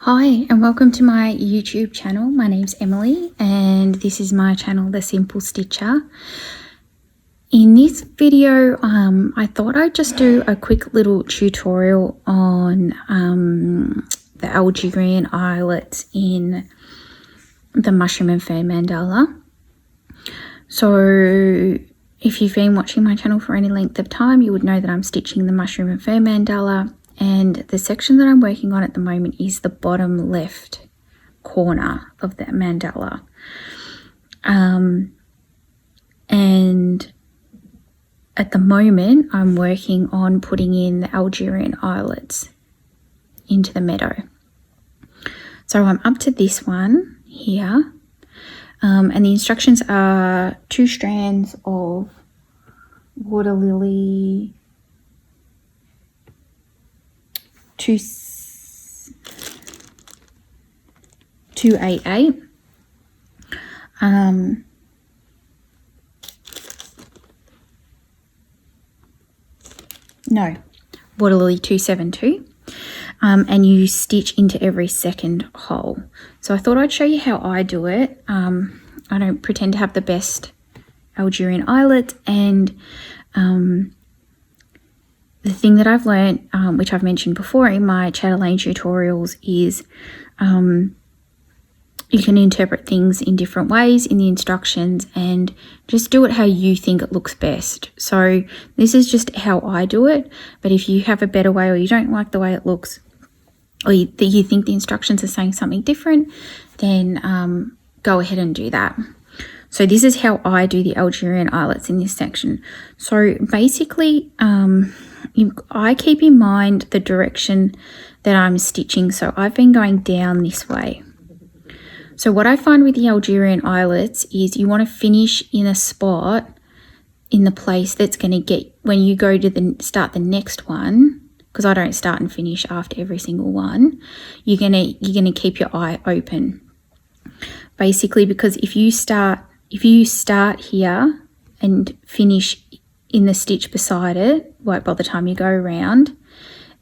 Hi and welcome to my YouTube channel. My name's Emily and this is my channel, The Simple Stitcher. In this video, I thought I'd just do a quick little tutorial on the Algerian Eyelet in the Mushroom and Fern Mandala. So if you've been watching my channel for any length of time, you would know that I'm stitching the Mushroom and Fern Mandala. And the section that I'm working on at the moment is the bottom left corner of that mandala. And at the moment, I'm working on putting in the Algerian Eyelets into the meadow. So I'm up to this one here. And the instructions are 2 strands of water lily, 288, water lily 272, and you stitch into every second hole. So I thought I'd show you how I do it. I don't pretend to have the best Algerian eyelet, and the thing that I've learned, which I've mentioned before in my Chatelaine tutorials, is you can interpret things in different ways in the instructions and just do it how you think it looks best. So this is just how I do it, but if you have a better way or you don't like the way it looks, or you think the instructions are saying something different, then go ahead and do that. So this is how I do the Algerian eyelets in this section. So basically, I keep in mind the direction that I'm stitching. So I've been going down this way. So what I find with the Algerian eyelets is you want to finish in a spot in the place that's going to get, when you go to start the next one, because I don't start and finish after every single one, you're gonna keep your eye open. Basically, because if you start here and finish in the stitch beside it, like by the time you go around,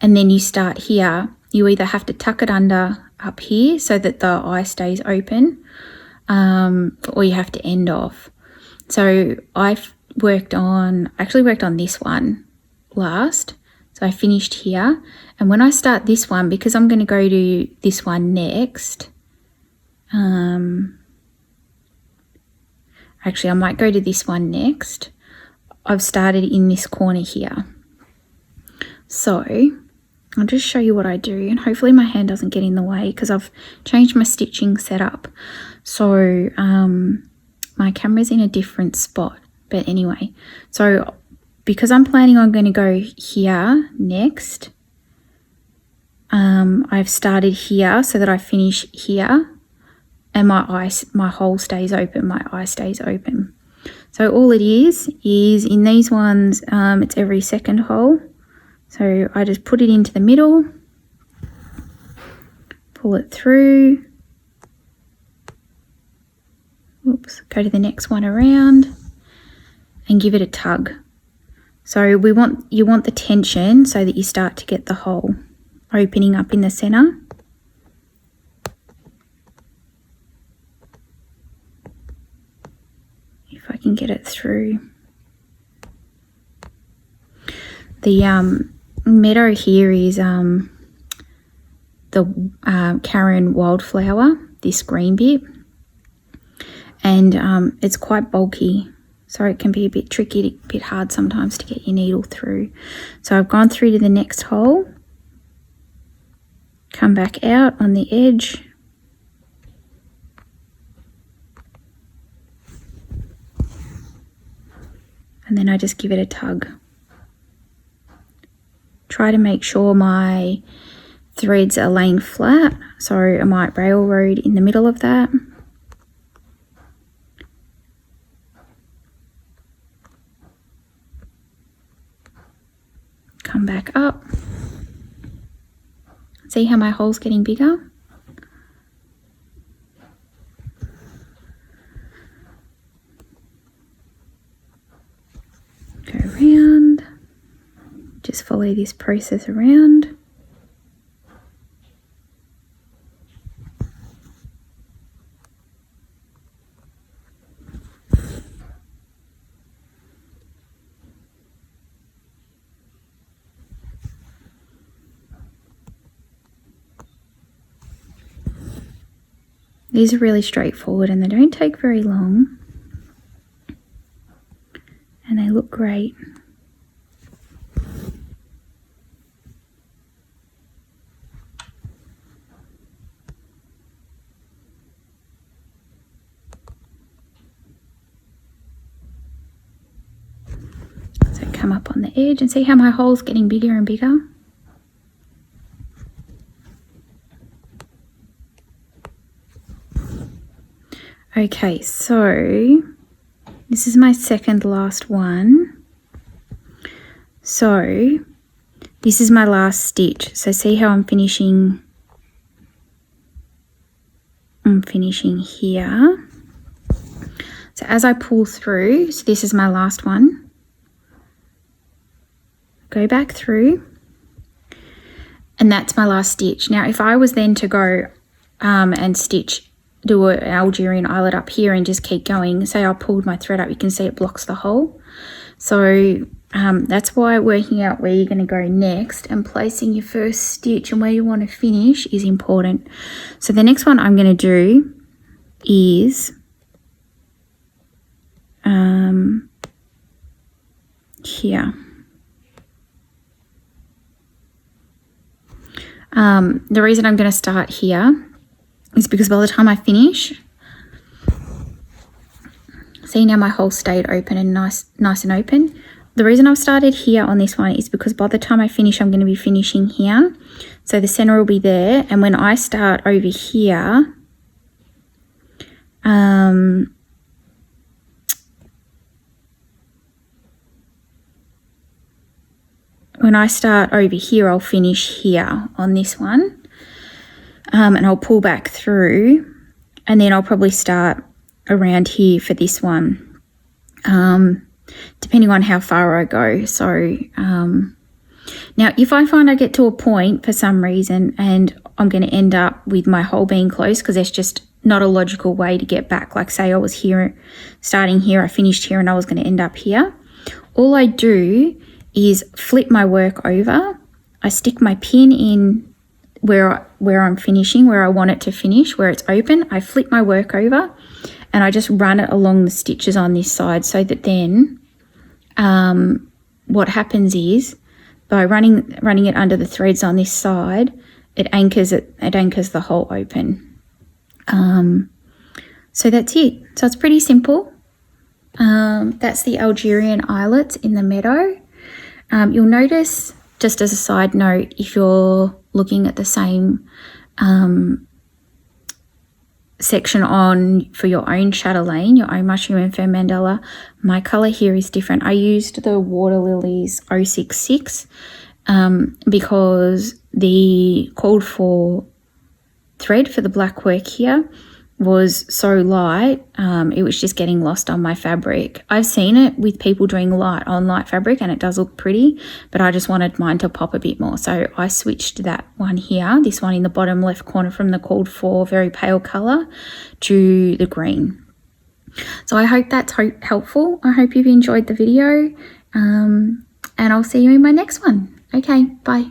and then you start here, you either have to tuck it under up here so that the eye stays open, or you have to end off. So I've actually worked on this one last. So I finished here, and when I start this one, because I'm going to go to this one next, actually I might go to this one next. I've started in this corner here. So I'll just show you what I do, and hopefully my hand doesn't get in the way because I've changed my stitching setup. So my camera's in a different spot, but anyway, so because I'm planning on going to go here next, I've started here so that I finish here, and my hole stays open, my eye stays open. So all it is in these ones, it's every second hole. So I just put it into the middle, pull it through, oops, go to the next one around and give it a tug. So you want the tension so that you start to get the hole opening up in the center. If I can get it through. The meadow here is the Karen wildflower, this green bit, and it's quite bulky. So it can be a bit tricky, a bit hard sometimes to get your needle through. So I've gone through to the next hole, come back out on the edge, and then I just give it a tug. Try to make sure my threads are laying flat, so I might railroad in the middle of that. Come back up. See how my hole's getting bigger? Go around. Just follow this process around. These are really straightforward and they don't take very long. And they look great. So come up on the edge and see how my hole's getting bigger and bigger. Okay, so this is my second last one. So this is my last stitch. So see how I'm finishing here. So as I pull through, so this is my last one. Go back through. And that's my last stitch. Now if I was then to go and do an Algerian eyelet up here and just keep going, say I pulled my thread up, you can see it blocks the hole. So that's why working out where you're going to go next and placing your first stitch and where you want to finish is important. So the next one I'm going to do is here. The reason I'm going to start here is because by the time I finish, see now my hole stayed open and nice and open. The reason I've started here on this one is because by the time I finish, I'm going to be finishing here. So the center will be there. And when I start over here, I'll finish here on this one. And I'll pull back through and then I'll probably start around here for this one, depending on how far I go. So now if I find I get to a point for some reason and I'm going to end up with my hole being closed because there's just not a logical way to get back, like say I was here, starting here, I finished here and I was going to end up here, all I do is flip my work over. I stick my pin in where I'm finishing, where I want it to finish, where it's open. I flip my work over and I just run it along the stitches on this side so that then what happens is by running it under the threads on this side, it anchors the hole open. So that's it. So it's pretty simple. That's the Algerian eyelet in the meadow. You'll notice, just as a side note, if you're looking at the same section on for your own chatelaine, your own mushroom fern mandala, my color here is different. I used the Water Lilies 066 because the called for thread for the black work here was so light, it was just getting lost on my fabric. I've seen it with people doing light on light fabric and it does look pretty, but I just wanted mine to pop a bit more. So I switched that one here, this one in the bottom left corner from the called for very pale color to the green. So I hope that's helpful. I hope you've enjoyed the video and I'll see you in my next one. Okay, bye.